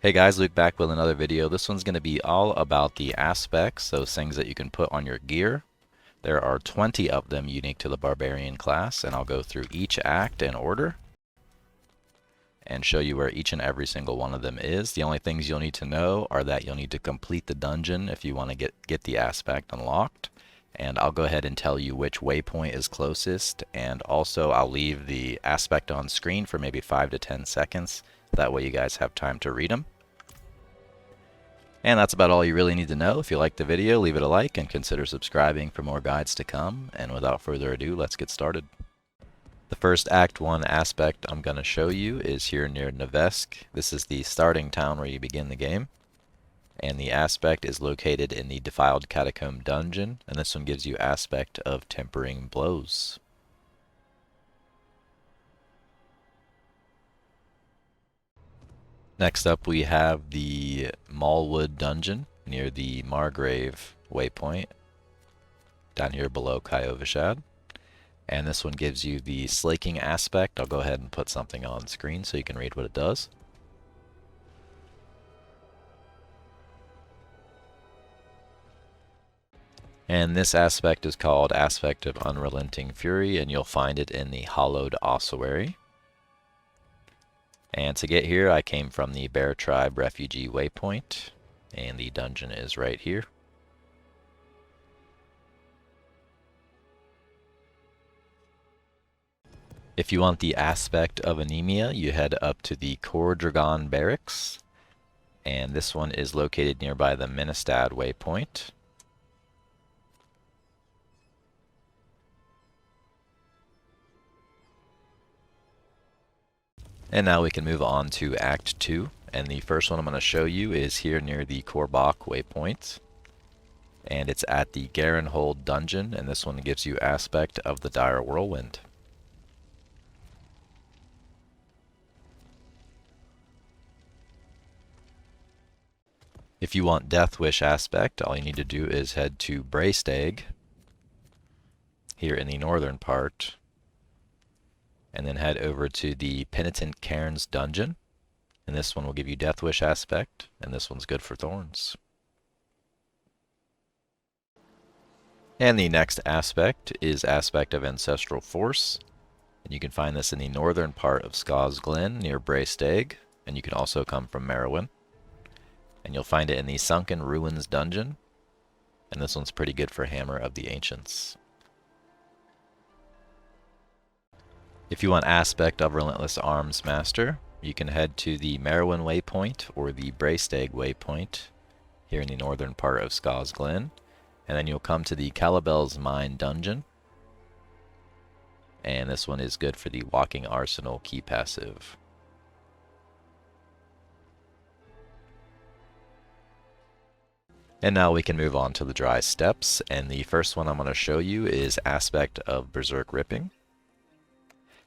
Hey guys, Luke back with another video. This one's going to be all about the aspects, those things that you can put on your gear. There are 20 of them unique to the Barbarian class, and I'll go through each act in order and show you where each and every single one of them is. The only things you'll need to know are that you'll need to complete the dungeon if you want to get the aspect unlocked. And I'll go ahead and tell you which waypoint is closest, and also I'll leave the aspect on screen for maybe 5 to 10 seconds. That way you guys have time to read them. And that's about all you really need to know. If you liked the video, leave it a like and consider subscribing for more guides to come. And without further ado, let's get started. The first Act 1 aspect I'm going to show you is here near Nevesk. This is the starting town where you begin the game. And the aspect is located in the Defiled Catacomb dungeon, and this one gives you aspect of Tempering Blows. Next up we have the Mallwood dungeon near the Margrave waypoint down here below Kehjistan. And this one gives you the Slaking aspect. I'll go ahead and put something on screen so you can read what it does. And this aspect is called Aspect of Unrelenting Fury, and you'll find it in the Hollowed Ossuary. And to get here, I came from the Bear Tribe Refugee Waypoint, and the dungeon is right here. If you want the aspect of Anemia, you head up to the Core Dragon Barracks, and this one is located nearby the Ministad Waypoint. And now we can move on to Act 2, and the first one I'm going to show you is here near the Korbach waypoint. And it's at the Garenhold dungeon, and this one gives you aspect of the Dire Whirlwind. If you want Death Wish aspect, all you need to do is head to Braestag, here in the northern part, and then head over to the Penitent Cairns dungeon, and this one will give you Death Wish aspect, and this one's good for thorns. And the next aspect is aspect of Ancestral Force, and you can find this in the northern part of Scosglen near Braestag, and you can also come from Merowyn. And you'll find it in the Sunken Ruins dungeon, and this one's pretty good for Hammer of the Ancients. If you want aspect of Relentless Armsmaster, you can head to the Merowyn waypoint or the Braestag waypoint here in the northern part of Scosglen, and then you'll come to the Calabel's Mine dungeon, and this one is good for the Walking Arsenal key passive. And now we can move on to the dry steppes, and the first one I'm going to show you is aspect of Berserk Ripping.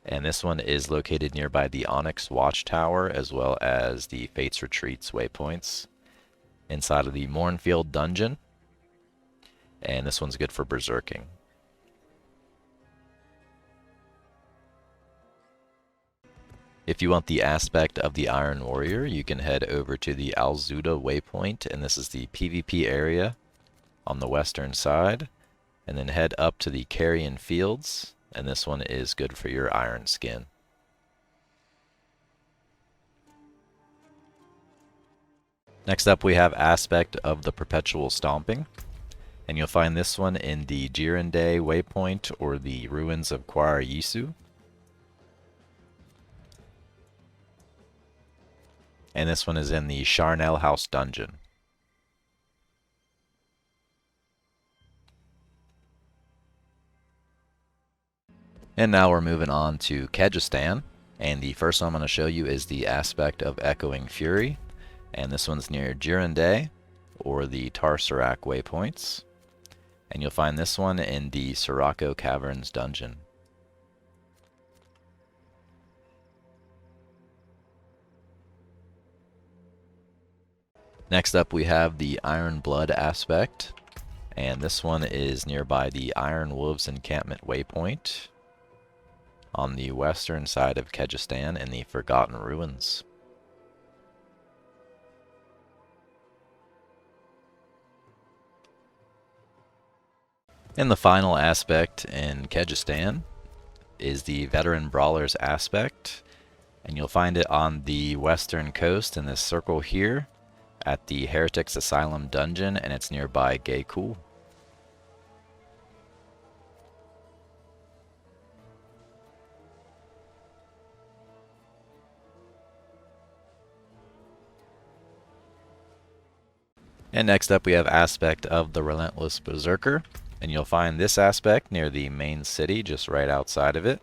And this one is located nearby the Onyx Watchtower as well as the Fates Retreats waypoints inside of the Mournfield dungeon. And this one's good for berserking. If you want the aspect of the Iron Warrior, you can head over to the Alzuda waypoint, and this is the PvP area on the western side, and then head up to the Carrion Fields, and this one is good for your iron skin. Next up we have aspect of the Perpetual Stomping, and you'll find this one in the Jirande waypoint or the ruins of Quar Yisu. And this one is in the Sharnel House dungeon. And now we're moving on to Kehjistan, and the first one I'm going to show you is the aspect of Echoing Fury, and this one's near Jirande or the Tarsarak waypoints, and you'll find this one in the Sirocco Caverns dungeon. Next up we have the Iron Blood aspect, and this one is nearby the Iron Wolves encampment waypoint on the western side of Kehjistan in the Forgotten Ruins. And the final aspect in Kehjistan is the Veteran Brawlers aspect, and you'll find it on the western coast in this circle here at the Heretics Asylum dungeon, and it's nearby Gay Cool. And next up we have aspect of the Relentless Berserker, and you'll find this aspect near the main city just right outside of it.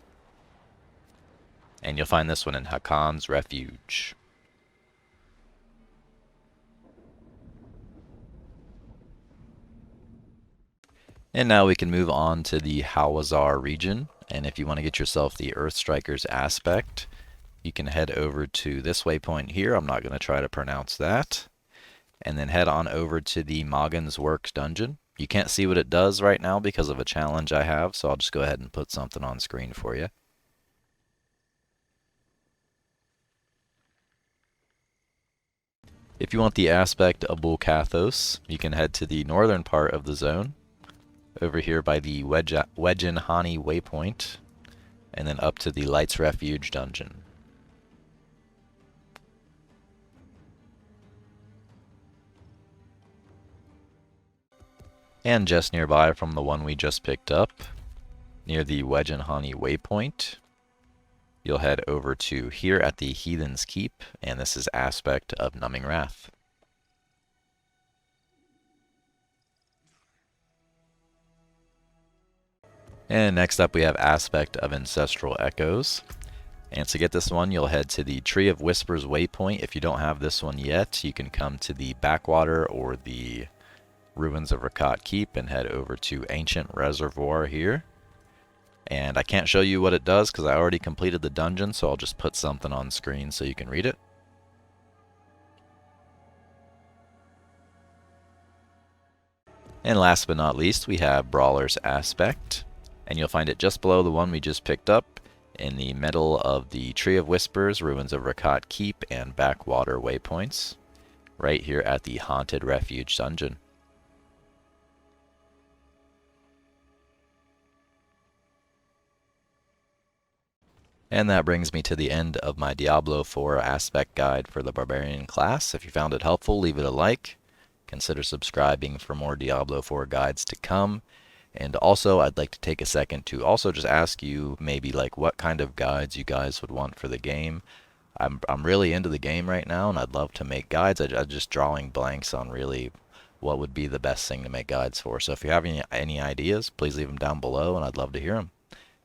And you'll find this one in Hakon's Refuge. And now we can move on to the Hawezar region, and if you want to get yourself the Earthstriker's aspect, you can head over to this waypoint here. I'm not going to try to pronounce that. And then head on over to the Moggen's Works dungeon. You can't see what it does right now because of a challenge I have, so I'll just go ahead and put something on screen for you. If you want the aspect of Bul-Kathos, you can head to the northern part of the zone, over here by the Wedgenhani waypoint, and then up to the Light's Refuge dungeon. And just nearby from the one we just picked up, near the Wedgenhani waypoint, you'll head over to here at the Heathen's Keep, and this is aspect of Numbing Wrath. And next up we have aspect of Ancestral Echoes. And to get this one, you'll head to the Tree of Whispers waypoint. If you don't have this one yet, you can come to the Backwater or the Ruins of Rakat Keep and head over to Ancient Reservoir here. And I can't show you what it does because I already completed the dungeon, so I'll just put something on screen so you can read it. And last but not least, we have Brawler's aspect, and you'll find it just below the one we just picked up in the middle of the Tree of Whispers, Ruins of Rakat Keep, and Backwater waypoints, right here at the Haunted Refuge dungeon. And that brings me to the end of my Diablo 4 aspect guide for the Barbarian class. If you found it helpful, leave it a like. Consider subscribing for more Diablo 4 guides to come. And also, I'd like to take a second to also just ask you maybe like what kind of guides you guys would want for the game. I'm really into the game right now, and I'd love to make guides. I'm just drawing blanks on really what would be the best thing to make guides for. So if you have any ideas, please leave them down below, and I'd love to hear them.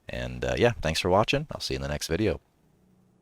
And yeah, thanks for watching. I'll see you in the next video.